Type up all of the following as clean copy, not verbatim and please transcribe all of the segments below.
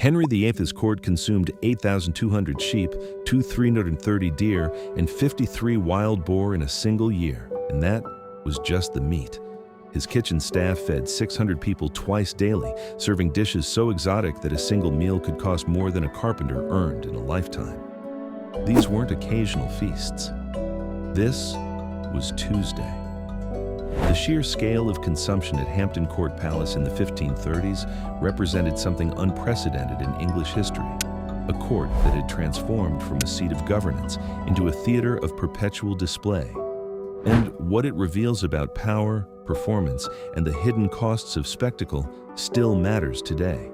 Henry VIII's court consumed 8,200 sheep, 330 deer, and 53 wild boar in a single year, and that was just the meat. His kitchen staff fed 600 people twice daily, serving dishes so exotic that a single meal could cost more than a carpenter earned in a lifetime. These weren't occasional feasts. This was Tuesday. The sheer scale of consumption at Hampton Court Palace in the 1530s represented something unprecedented in English history, a court that had transformed from a seat of governance into a theater of perpetual display. And what it reveals about power, performance, and the hidden costs of spectacle still matters today.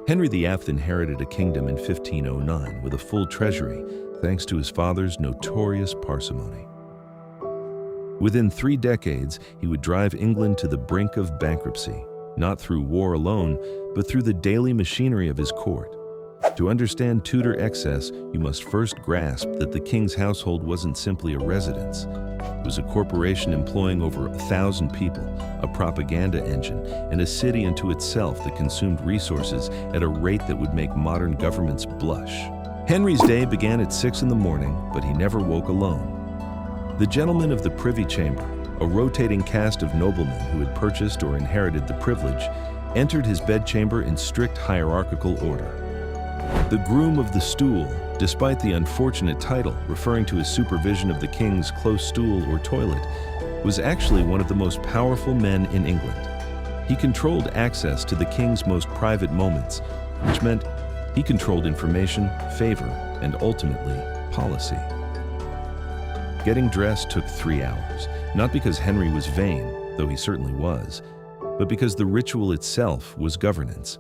Henry VIII inherited a kingdom in 1509 with a full treasury, thanks to his father's notorious parsimony. Within 3 decades, he would drive England to the brink of bankruptcy, not through war alone, but through the daily machinery of his court. To understand Tudor excess, you must first grasp that the king's household wasn't simply a residence. It was a corporation employing over 1,000 people, a propaganda engine, and a city unto itself that consumed resources at a rate that would make modern governments blush. Henry's day began at 6 in the morning, but he never woke alone. The gentlemen of the Privy Chamber, a rotating caste of noblemen who had purchased or inherited the privilege, entered his bedchamber in strict hierarchical order. The groom of the stool, despite the unfortunate title referring to his supervision of the king's close stool or toilet, was actually one of the most powerful men in England. He controlled access to the king's most private moments, which meant he controlled information, favor, and ultimately, policy. Getting dressed took 3 hours, not because Henry was vain, though he certainly was, but because the ritual itself was governance.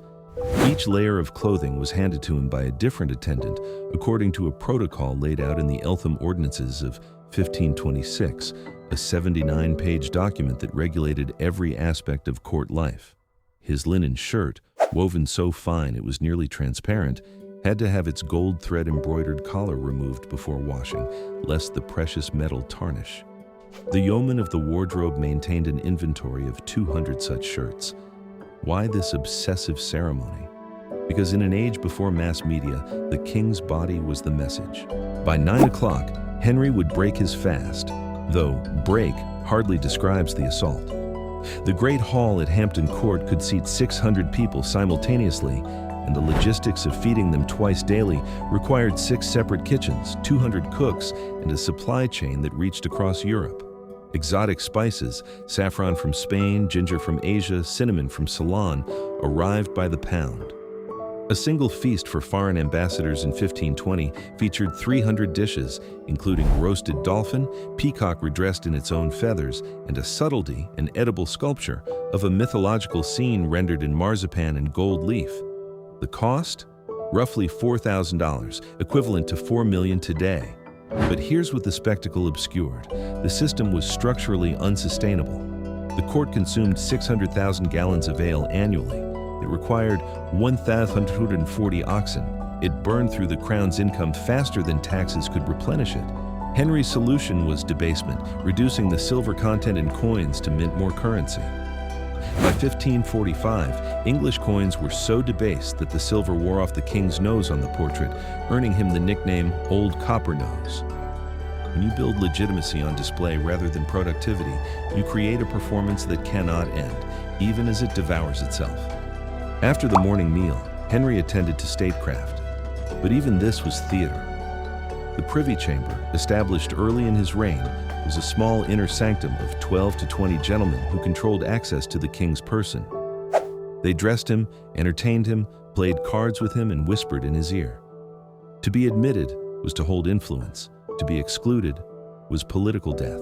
Each layer of clothing was handed to him by a different attendant, according to a protocol laid out in the Eltham Ordinances of 1526, a 79-page document that regulated every aspect of court life. His linen shirt, woven so fine it was nearly transparent, had to have its gold thread embroidered collar removed before washing, lest the precious metal tarnish. The yeoman of the wardrobe maintained an inventory of 200 such shirts. Why this obsessive ceremony? Because in an age before mass media, the king's body was the message. By 9 o'clock, Henry would break his fast, though break hardly describes the assault. The Great Hall at Hampton Court could seat 600 people simultaneously, and the logistics of feeding them twice daily required 6 separate kitchens, 200 cooks, and a supply chain that reached across Europe. Exotic spices, saffron from Spain, ginger from Asia, cinnamon from Ceylon, arrived by the pound. A single feast for foreign ambassadors in 1520 featured 300 dishes, including roasted dolphin, peacock redressed in its own feathers, and a subtlety, an edible sculpture, of a mythological scene rendered in marzipan and gold leaf. The cost? Roughly $4,000, equivalent to $4 million today. But here's what the spectacle obscured. The system was structurally unsustainable. The court consumed 600,000 gallons of ale annually. It required 1,140 oxen. It burned through the crown's income faster than taxes could replenish it. Henry's solution was debasement, reducing the silver content in coins to mint more currency. By 1545, English coins were so debased that the silver wore off the king's nose on the portrait, earning him the nickname Old Copper Nose. When you build legitimacy on display rather than productivity, you create a performance that cannot end, even as it devours itself. After the morning meal, Henry attended to statecraft. But even this was theater. The Privy Chamber, established early in his reign, was a small inner sanctum of 12 to 20 gentlemen who controlled access to the king's person. They dressed him, entertained him, played cards with him, and whispered in his ear. To be admitted was to hold influence. To be excluded was political death.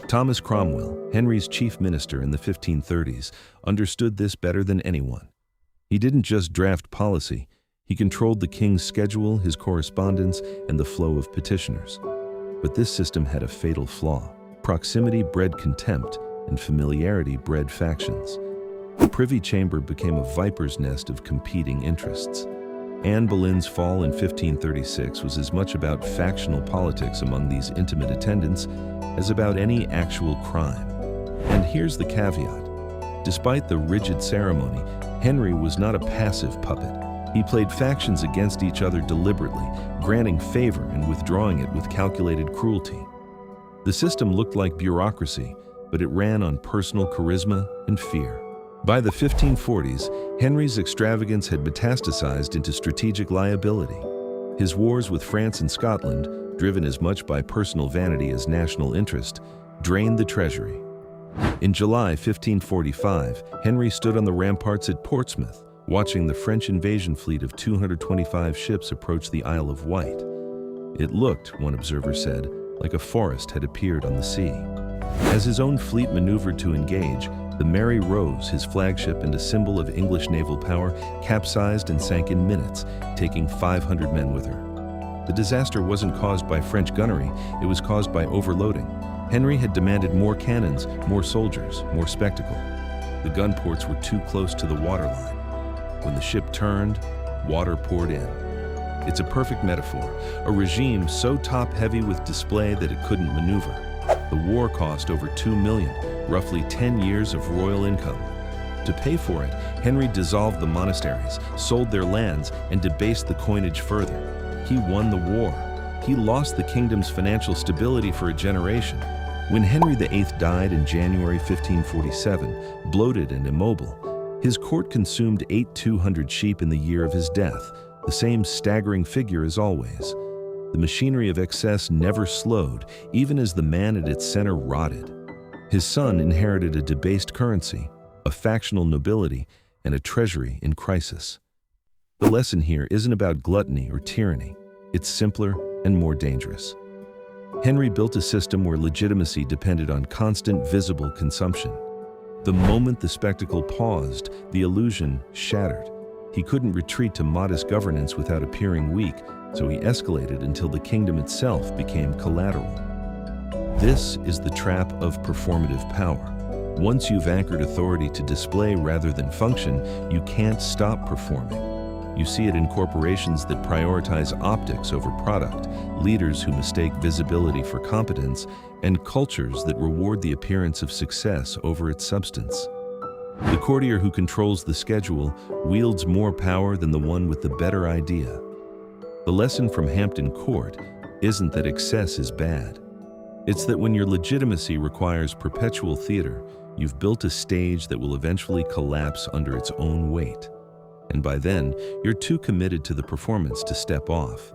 Thomas Cromwell, Henry's chief minister in the 1530s, understood this better than anyone. He didn't just draft policy, he controlled the king's schedule, his correspondence, and the flow of petitioners. But this system had a fatal flaw. Proximity bred contempt, and familiarity bred factions. The Privy Chamber became a viper's nest of competing interests. Anne Boleyn's fall in 1536 was as much about factional politics among these intimate attendants as about any actual crime. And here's the caveat. Despite the rigid ceremony, Henry was not a passive puppet. He played factions against each other deliberately, granting favor and withdrawing it with calculated cruelty. The system looked like bureaucracy, but it ran on personal charisma and fear. By the 1540s, Henry's extravagance had metastasized into strategic liability. His wars with France and Scotland, driven as much by personal vanity as national interest, drained the treasury. In July 1545, Henry stood on the ramparts at Portsmouth, watching the French invasion fleet of 225 ships approach the Isle of Wight. It looked, one observer said, like a forest had appeared on the sea. As his own fleet maneuvered to engage, the Mary Rose, his flagship and a symbol of English naval power, capsized and sank in minutes, taking 500 men with her. The disaster wasn't caused by French gunnery, it was caused by overloading. Henry had demanded more cannons, more soldiers, more spectacle. The gun ports were too close to the waterline. When the ship turned, water poured in. It's a perfect metaphor, a regime so top-heavy with display that it couldn't maneuver. The war cost over $2 million, roughly 10 years of royal income. To pay for it, Henry dissolved the monasteries, sold their lands, and debased the coinage further. He won the war. He lost the kingdom's financial stability for a generation. When Henry VIII died in January 1547, bloated and immobile, his court consumed 8,200 sheep in the year of his death, the same staggering figure as always. The machinery of excess never slowed, even as the man at its center rotted. His son inherited a debased currency, a factional nobility, and a treasury in crisis. The lesson here isn't about gluttony or tyranny. It's simpler and more dangerous. Henry built a system where legitimacy depended on constant visible consumption. The moment the spectacle paused, the illusion shattered. He couldn't retreat to modest governance without appearing weak, so he escalated until the kingdom itself became collateral. This is the trap of performative power. Once you've anchored authority to display rather than function, you can't stop performing. You see it in corporations that prioritize optics over product, leaders who mistake visibility for competence, and cultures that reward the appearance of success over its substance. The courtier who controls the schedule wields more power than the one with the better idea. The lesson from Hampton Court isn't that excess is bad. It's that when your legitimacy requires perpetual theater, you've built a stage that will eventually collapse under its own weight. And by then, you're too committed to the performance to step off.